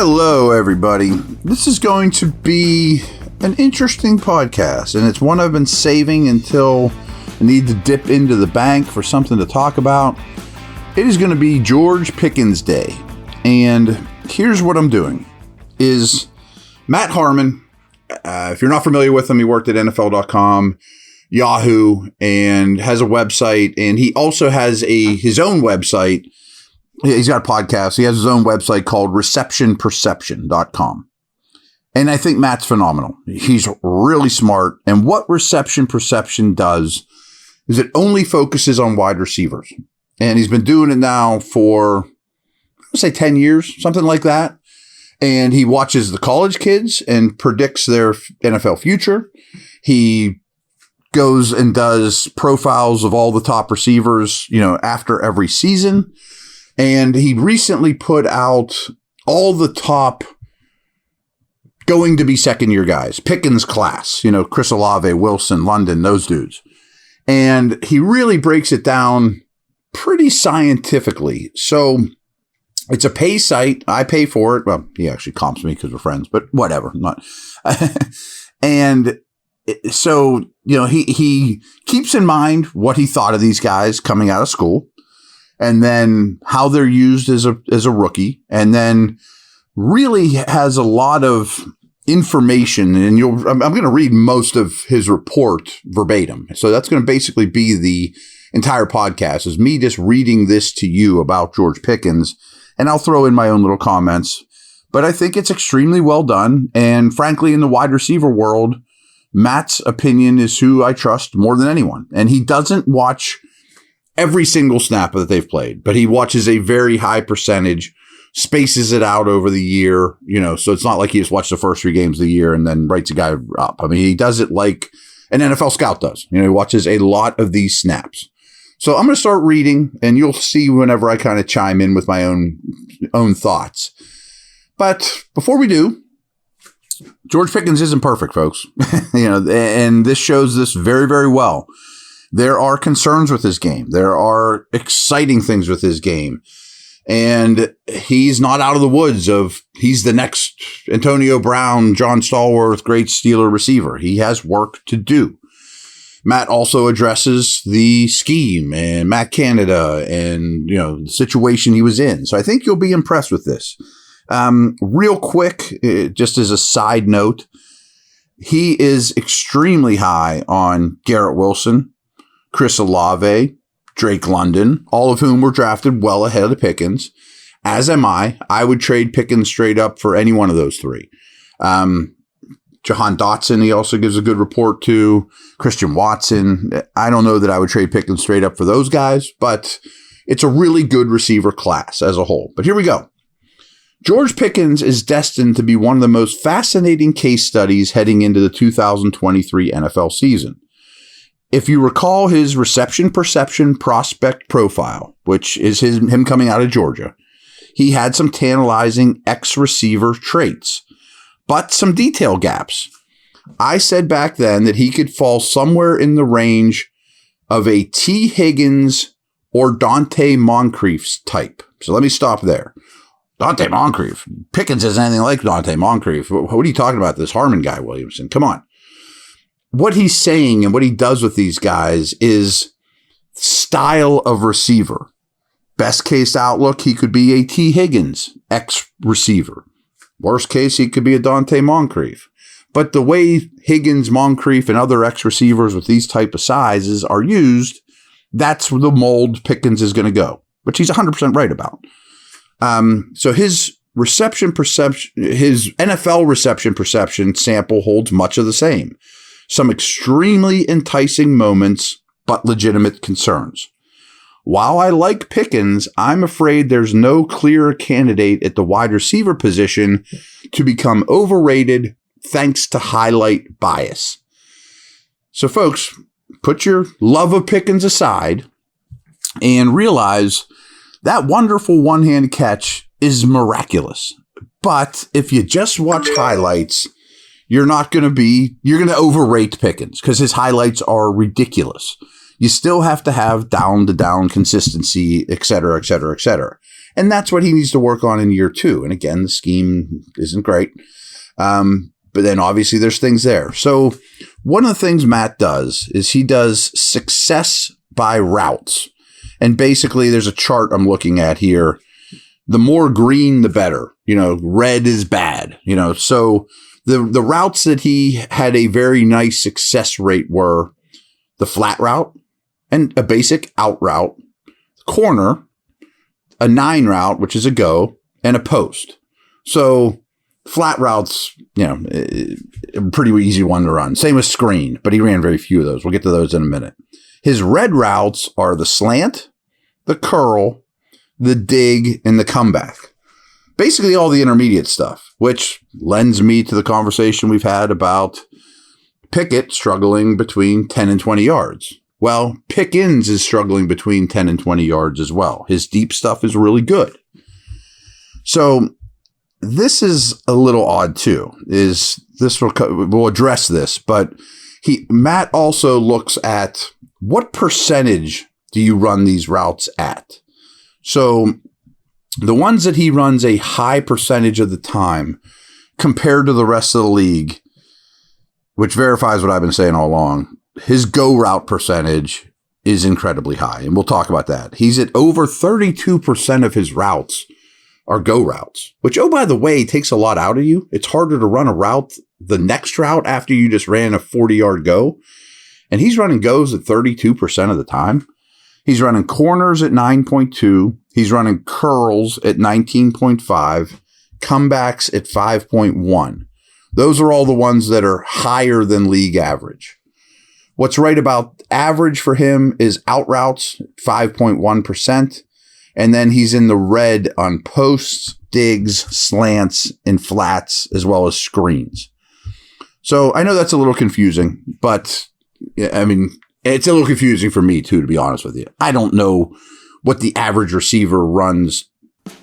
Hello, everybody. This is going to be an interesting podcast, and it's one I've been saving until I need to dip into the bank for something to talk about. It is going to be George Pickens Day, and here's what I'm doing. Is Matt Harmon, if you're not familiar with him, he worked at NFL.com, Yahoo, and has a website, and he also has his own website. He's got a podcast. He has his own website called receptionperception.com. And I think Matt's phenomenal. He's really smart. And what Reception Perception does is it only focuses on wide receivers. And he's been doing it now for, let's say 10 years, something like that. And he watches the college kids and predicts their NFL future. He goes and does profiles of all the top receivers, after every season. And he recently put out all the top going to be second-year guys, Pickens class, Chris Olave, Wilson, London, those dudes. And he really breaks it down pretty scientifically. So it's a pay site. I pay for it. Well, he actually comps me because we're friends, but whatever. Not. And so, he keeps in mind what he thought of these guys coming out of school, and then how they're used as a rookie, and then really has a lot of information. And I'm going to read most of his report verbatim. So that's going to basically be the entire podcast, is me just reading this to you about George Pickens, and I'll throw in my own little comments. But I think it's extremely well done. And frankly, in the wide receiver world, Matt's opinion is who I trust more than anyone. And he doesn't watch every single snap that they've played, but he watches a very high percentage, spaces it out over the year, so it's not like he just watched the first 3 games of the year and then writes a guy up. I mean, he does it like an NFL scout does. He watches a lot of these snaps. So I'm going to start reading, and you'll see whenever I kind of chime in with my own thoughts. But before we do, George Pickens isn't perfect, folks. And this shows this very, very well. There are concerns with his game. There are exciting things with his game. And he's not out of the woods of he's the next Antonio Brown, John Stallworth, great Steeler receiver. He has work to do. Matt also addresses the scheme and Matt Canada and, the situation he was in. So I think you'll be impressed with this. Real quick, just as a side note, he is extremely high on Garrett Wilson, Chris Olave, Drake London, all of whom were drafted well ahead of Pickens, as am I. I would trade Pickens straight up for any one of those 3. Jahan Dotson, he also gives a good report to. Christian Watson. I don't know that I would trade Pickens straight up for those guys, but it's a really good receiver class as a whole. But here we go. George Pickens is destined to be one of the most fascinating case studies heading into the 2023 NFL season. If you recall his reception perception prospect profile, which is him coming out of Georgia, he had some tantalizing ex-receiver traits, but some detail gaps. I said back then that he could fall somewhere in the range of a T. Higgins or Dante Moncrief type. So let me stop there. Dante Moncrief. Pickens isn't anything like Dante Moncrief. What are you talking about? This Harmon guy, Williamson. Come on. What he's saying and what he does with these guys is style of receiver. Best case outlook, he could be a T. Higgins ex-receiver. Worst case, he could be a Dante Moncrief. But the way Higgins, Moncrief, and other ex-receivers with these type of sizes are used, that's the mold Pickens is going to go, which he's 100% right about. So his reception perception, his NFL reception perception sample holds much of the same. Some extremely enticing moments, but legitimate concerns. While I like Pickens, I'm afraid there's no clearer candidate at the wide receiver position to become overrated thanks to highlight bias. So folks, put your love of Pickens aside and realize that wonderful one-hand catch is miraculous. But if you just watch highlights, you're going to overrate Pickens because his highlights are ridiculous. You still have to have down-to-down consistency, et cetera, et cetera, et cetera. And that's what he needs to work on in year 2. And again, the scheme isn't great. But then obviously there's things there. So one of the things Matt does is he does success by routes. And basically there's a chart I'm looking at here. The more green, the better. Red is bad. So the routes that he had a very nice success rate were the flat route and a basic out route, corner, a 9 route, which is a go, and a post. So flat routes, a pretty easy one to run. Same with screen, but he ran very few of those. We'll get to those in a minute. His red routes are the slant, the curl, the dig, and the comeback. Basically all the intermediate stuff, which lends me to the conversation we've had about Pickett struggling between 10 and 20 yards. Well, Pickens is struggling between 10 and 20 yards as well. His deep stuff is really good. So this is a little odd too. We'll address this, but Matt also looks at what percentage do you run these routes at? So the ones that he runs a high percentage of the time compared to the rest of the league, which verifies what I've been saying all along, his go route percentage is incredibly high. And we'll talk about that. He's at over 32% of his routes are go routes, which, oh, by the way, takes a lot out of you. It's harder to run a route, the next route after you just ran a 40-yard go. And he's running goes at 32% of the time. He's running corners at 9.2. He's running curls at 19.5, comebacks at 5.1. Those are all the ones that are higher than league average. What's right about average for him is out routes, 5.1%. And then he's in the red on posts, digs, slants, and flats, as well as screens. So I know that's a little confusing, but I mean, it's a little confusing for me too, to be honest with you. I don't know what the average receiver runs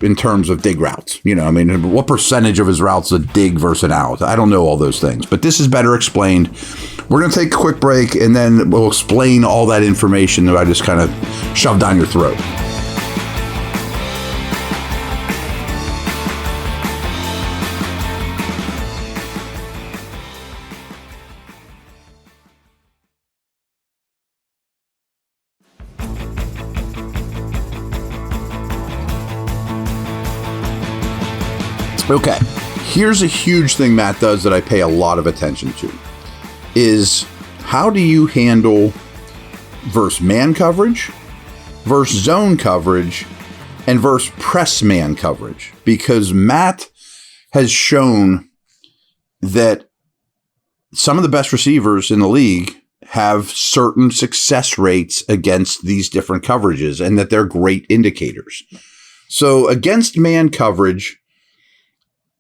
in terms of dig routes. What percentage of his routes a dig versus an out? I don't know all those things, but this is better explained. We're going to take a quick break and then we'll explain all that information that I just kind of shoved down your throat. Okay, here's a huge thing Matt does that I pay a lot of attention to, is how do you handle versus man coverage, versus zone coverage, and versus press man coverage? Because Matt has shown that some of the best receivers in the league have certain success rates against these different coverages and that they're great indicators. So against man coverage,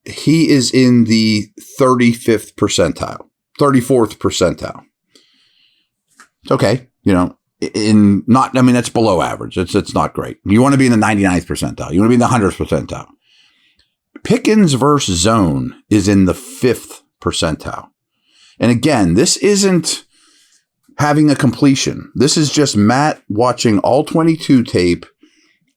he is in the 35th percentile, 34th percentile. Okay. That's below average. It's not great. You want to be in the 99th percentile. You want to be in the 100th percentile. Pickens versus zone is in the 5th percentile. And again, this isn't having a completion. This is just Matt watching all 22 tape,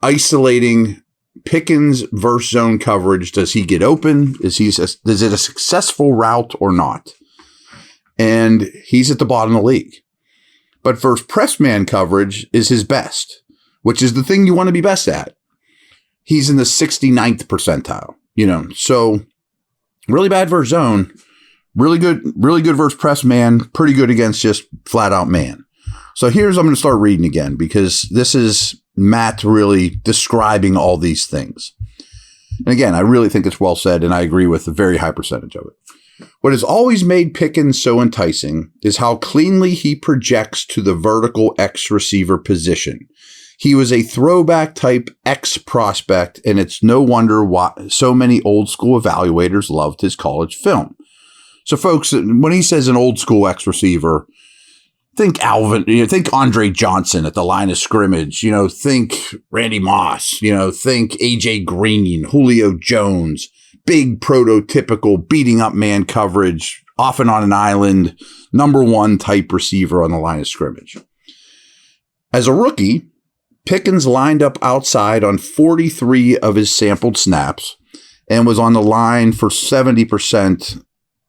isolating Pickens versus zone coverage. Does he get open? Is it a successful route or not? And he's at the bottom of the league. But versus press man coverage is his best, which is the thing you want to be best at. He's in the 69th percentile, so really bad versus zone, really good versus press man, pretty good against just flat out man. So I'm going to start reading again because this is Matt really describing all these things. And again, I really think it's well said, and I agree with a very high percentage of it. What has always made Pickens so enticing is how cleanly he projects to the vertical X receiver position. He was a throwback type X prospect, and it's no wonder why so many old school evaluators loved his college film. So folks, when he says an old school X receiver, think Alvin, think Andre Johnson at the line of scrimmage, think Randy Moss, think AJ Green, Julio Jones, big prototypical beating up man coverage, often on an island, number one type receiver on the line of scrimmage. As a rookie, Pickens lined up outside on 43 of his sampled snaps and was on the line for 70%.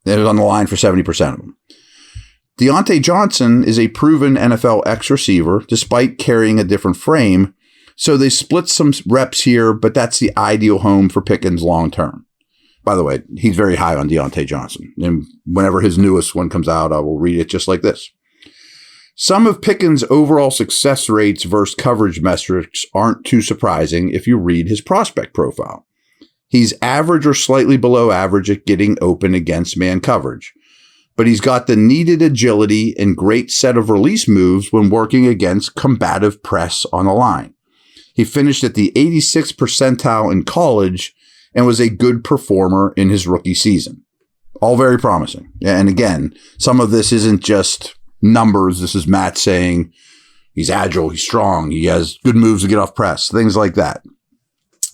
It was on the line for 70% of them. Deontay Johnson is a proven NFL X receiver, despite carrying a different frame. So they split some reps here, but that's the ideal home for Pickens long term. By the way, he's very high on Deontay Johnson. And whenever his newest one comes out, I will read it just like this. Some of Pickens' overall success rates versus coverage metrics aren't too surprising if you read his prospect profile. He's average or slightly below average at getting open against man coverage, but he's got the needed agility and great set of release moves when working against combative press on the line. He finished at the 86th percentile in college and was a good performer in his rookie season. All very promising. And again, some of this isn't just numbers. This is Matt saying he's agile, he's strong, he has good moves to get off press, things like that.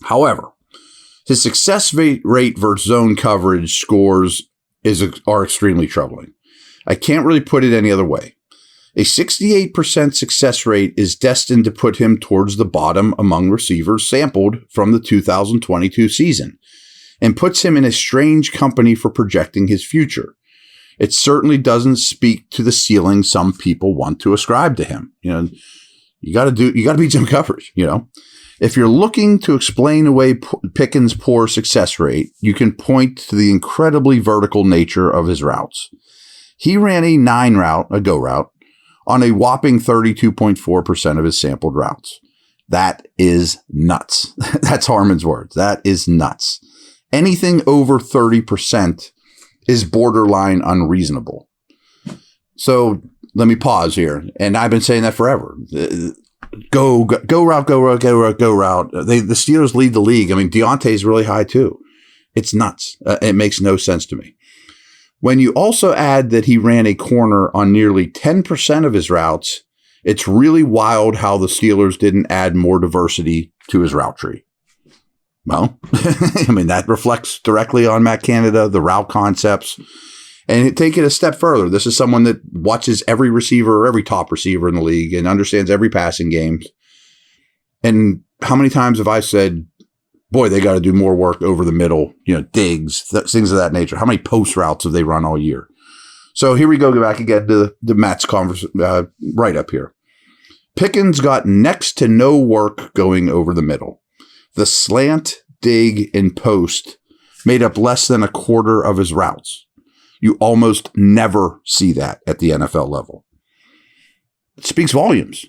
However, his success rate versus zone coverage scores are extremely troubling. I can't really put it any other way. A 68% success rate is destined to put him towards the bottom among receivers sampled from the 2022 season and puts him in a strange company for projecting his future. It certainly doesn't speak to the ceiling some people want to ascribe to him. You got to beat some coverage, If you're looking to explain away Pickens' poor success rate, you can point to the incredibly vertical nature of his routes. He ran a 9 route, a go route, on a whopping 32.4% of his sampled routes. That is nuts. That's Harmon's words. That is nuts. Anything over 30% is borderline unreasonable. So let me pause here. And I've been saying that forever. Go route. The Steelers lead the league. I mean, Deontay's really high too. It's nuts. It makes no sense to me. When you also add that he ran a corner on nearly 10% of his routes, it's really wild how the Steelers didn't add more diversity to his route tree. Well, I mean, that reflects directly on Matt Canada, the route concepts. And take it a step further. This is someone that watches every receiver, every top receiver in the league and understands every passing game. And how many times have I said, boy, they got to do more work over the middle, digs, things of that nature. How many post routes have they run all year? So here we go back again to the Matt's right up here. Pickens got next to no work going over the middle. The slant, dig, and post made up less than a quarter of his routes. You almost never see that at the NFL level. It speaks volumes.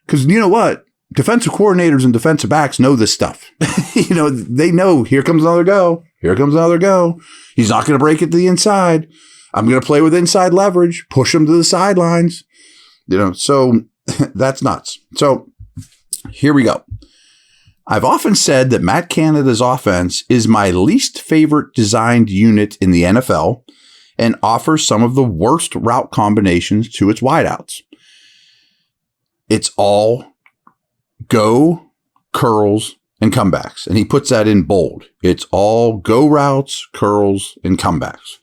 Because you know what? Defensive coordinators and defensive backs know this stuff. They know here comes another go. Here comes another go. He's not going to break it to the inside. I'm going to play with inside leverage, push him to the sidelines. So that's nuts. So here we go. I've often said that Matt Canada's offense is my least favorite designed unit in the NFL and offers some of the worst route combinations to its wideouts. It's all go, curls, and comebacks. And he puts that in bold. It's all go routes, curls, and comebacks.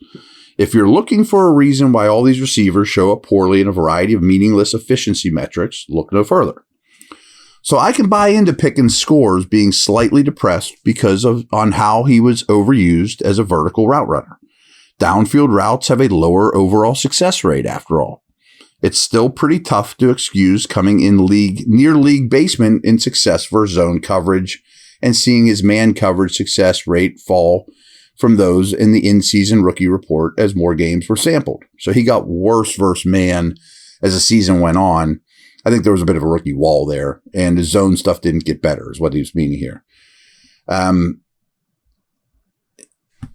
If you're looking for a reason why all these receivers show up poorly in a variety of meaningless efficiency metrics, look no further. So I can buy into Pickens' scores being slightly depressed because on how he was overused as a vertical route runner. Downfield routes have a lower overall success rate after all. It's still pretty tough to excuse coming in near league basement in success versus zone coverage and seeing his man coverage success rate fall from those in the in-season rookie report as more games were sampled. So he got worse versus man as the season went on. I think there was a bit of a rookie wall there, and his zone stuff didn't get better is what he was meaning here.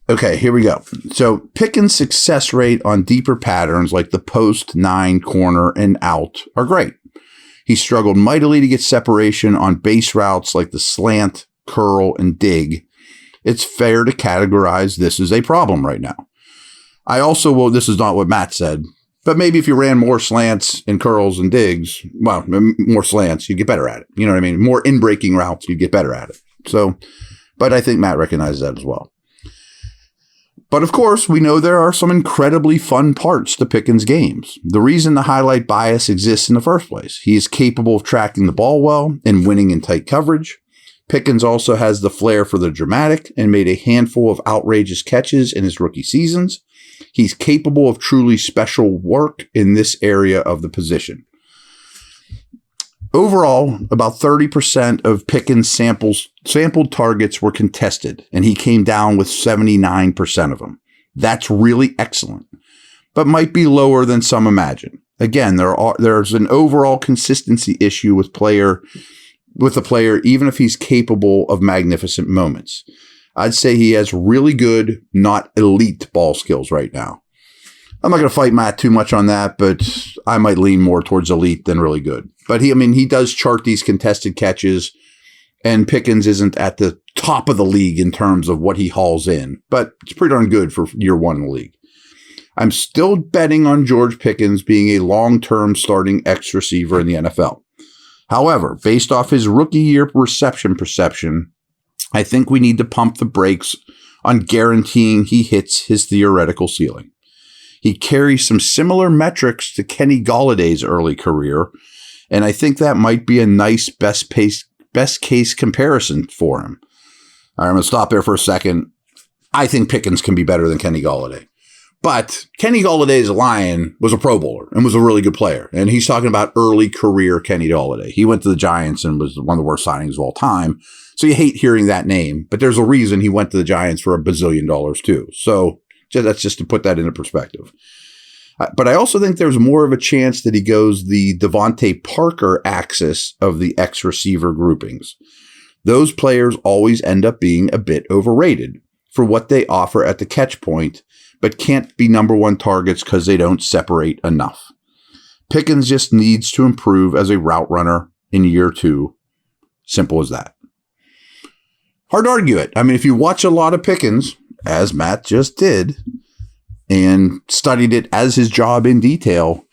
Okay, here we go. So Pickens' success rate on deeper patterns like the post, 9, corner, and out are great. He struggled mightily to get separation on base routes like the slant, curl, and dig. It's fair to categorize this as a problem right now. This is not what Matt said, but maybe if you ran more slants and curls and digs, well, more slants, you'd get better at it. You know what I mean? More in-breaking routes, you'd get better at it. So, but I think Matt recognizes that as well. But of course, we know there are some incredibly fun parts to Pickens' games. The reason the highlight bias exists in the first place. He is capable of tracking the ball well and winning in tight coverage. Pickens also has the flair for the dramatic and made a handful of outrageous catches in his rookie seasons. He's capable of truly special work in this area of the position. Overall, about 30% of Pickens' sampled targets were contested, and he came down with 79% of them. That's really excellent, but might be lower than some imagine. Again, there's an overall consistency issue with the player, even if he's capable of magnificent moments. I'd say he has really good, not elite ball skills right now. I'm not going to fight Matt too much on that, but I might lean more towards elite than really good. But he does chart these contested catches, and Pickens isn't at the top of the league in terms of what he hauls in, but it's pretty darn good for year one in the league. I'm still betting on George Pickens being a long-term starting X receiver in the NFL. However, based off his rookie year reception perception, I think we need to pump the brakes on guaranteeing he hits his theoretical ceiling. He carries some similar metrics to Kenny Galladay's early career, and I think that might be a nice best case comparison for him. All right, I'm going to stop there for a second. I think Pickens can be better than Kenny Galladay. But Kenny Galladay's Lion was a Pro Bowler and was a really good player. And he's talking about early career Kenny Galladay. He went to the Giants and was one of the worst signings of all time. So you hate hearing that name, but there's a reason he went to the Giants for $1 bazillion too. So that's just to put that into perspective. But I also think there's more of a chance that he goes the Devontae Parker axis of the X receiver groupings. Those players always end up being a bit overrated for what they offer at the catch point, but can't be number one targets because they don't separate enough. Pickens just needs to improve as a route runner in year two. Simple as that. Hard to argue it. If you watch a lot of Pickens, as Matt just did, and studied it as his job in detail,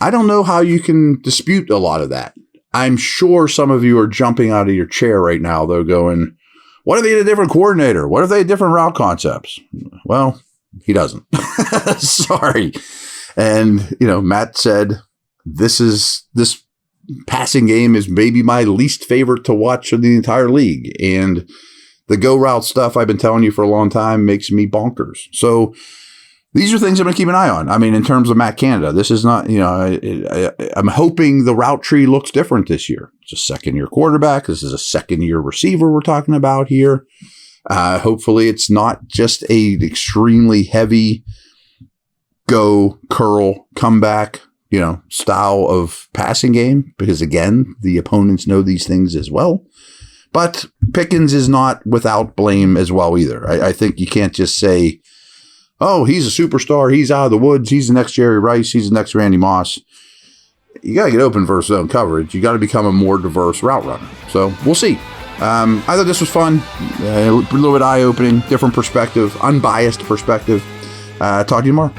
I don't know how you can dispute a lot of that. I'm sure some of you are jumping out of your chair right now, though, going, what if they had a different coordinator? What if they had different route concepts? Well, he doesn't. Sorry. And, Matt said, this passing game is maybe my least favorite to watch in the entire league. And the go route stuff I've been telling you for a long time makes me bonkers. So these are things I'm going to keep an eye on. In terms of Matt Canada, this is not, I'm hoping the route tree looks different this year. It's a second-year quarterback. This is a second-year receiver we're talking about here. Hopefully it's not just a extremely heavy go, curl, comeback, style of passing game, because again, the opponents know these things as well. But Pickens is not without blame as well either. I think you can't just say, oh, he's a superstar, he's out of the woods, he's the next Jerry Rice, he's the next Randy Moss. You got to get open versus zone coverage. You got to become a more diverse route runner. So we'll see. I thought this was fun, a little bit eye-opening, different perspective, unbiased perspective. Talk to you tomorrow.